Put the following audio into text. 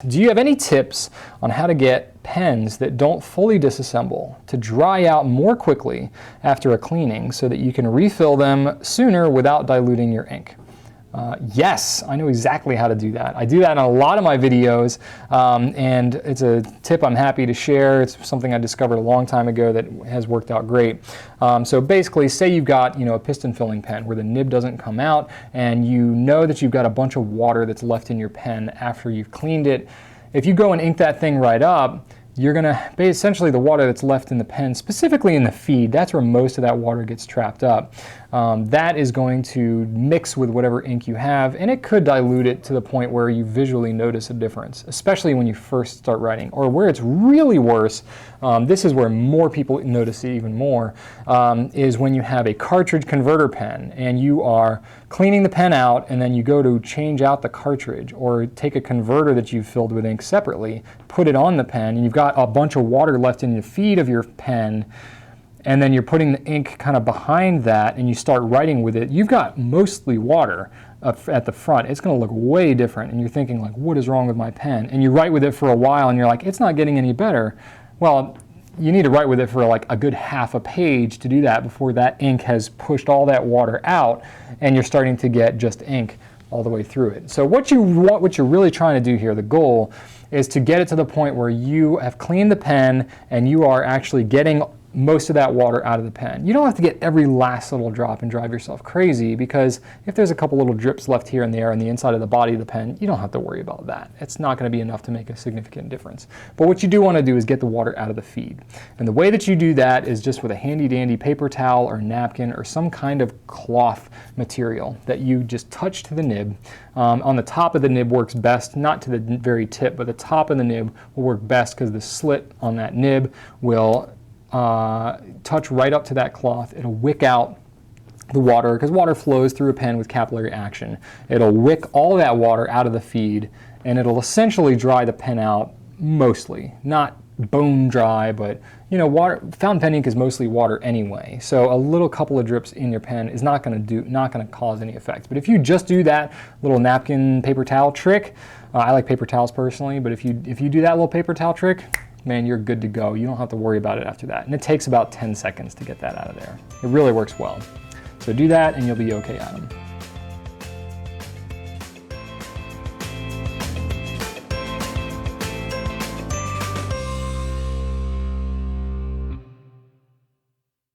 Do you have any tips on how to get pens that don't fully disassemble to dry out more quickly after a cleaning so that you can refill them sooner without diluting your ink? Yes, I know exactly how to do that. I do that in a lot of my videos, and it's a tip I'm happy to share. It's something I discovered a long time ago that has worked out great. So basically, say you've got a piston filling pen where the nib doesn't come out, and you know that you've got a bunch of water that's left in your pen after you've cleaned it. If you go and ink that thing right up, you're going to, essentially the water that's left in the pen, specifically in the feed, that's where most of that water gets trapped up. That is going to mix with whatever ink you have, and it could dilute it to the point where you visually notice a difference, especially when you first start writing. Or where it's really worse, this is where more people notice it even more, is when you have a cartridge converter pen and you are cleaning the pen out and then you go to change out the cartridge or take a converter that you've filled with ink separately, put it on the pen, and you've got a bunch of water left in the feed of your pen, and then you're putting the ink kind of behind that and you start writing with it. You've got mostly water at the front. It's going to look way different, and you're thinking like, what is wrong with my pen? And you write with it for a while and you're like, it's not getting any better. Well, you need to write with it for like a good half a page to do that before that ink has pushed all that water out and you're starting to get just ink all the way through it. So what you're really trying to do here, the goal, is to get it to the point where you have cleaned the pen and you are actually getting most of that water out of the pen. You don't have to get every last little drop and drive yourself crazy, because if there's a couple little drips left here and there on the inside of the body of the pen, you don't have to worry about that. It's not going to be enough to make a significant difference. But what you do want to do is get the water out of the feed. And the way that you do that is just with a handy dandy paper towel or napkin or some kind of cloth material that you just touch to the nib. On the top of the nib works best, not to the very tip, but the top of the nib will work best because the slit on that nib will touch right up to that cloth. It'll wick out the water, because water flows through a pen with capillary action. It'll wick all that water out of the feed, and it'll essentially dry the pen out mostly. Not bone dry, but water. Fountain pen ink is mostly water anyway, so a little couple of drips in your pen is not going to cause any effects. But if you just do that little napkin paper towel trick, I like paper towels personally, but if you do that little paper towel trick, man, you're good to go. You don't have to worry about it after that. And it takes about 10 seconds to get that out of there. It really works well. So do that and you'll be okay, Adam.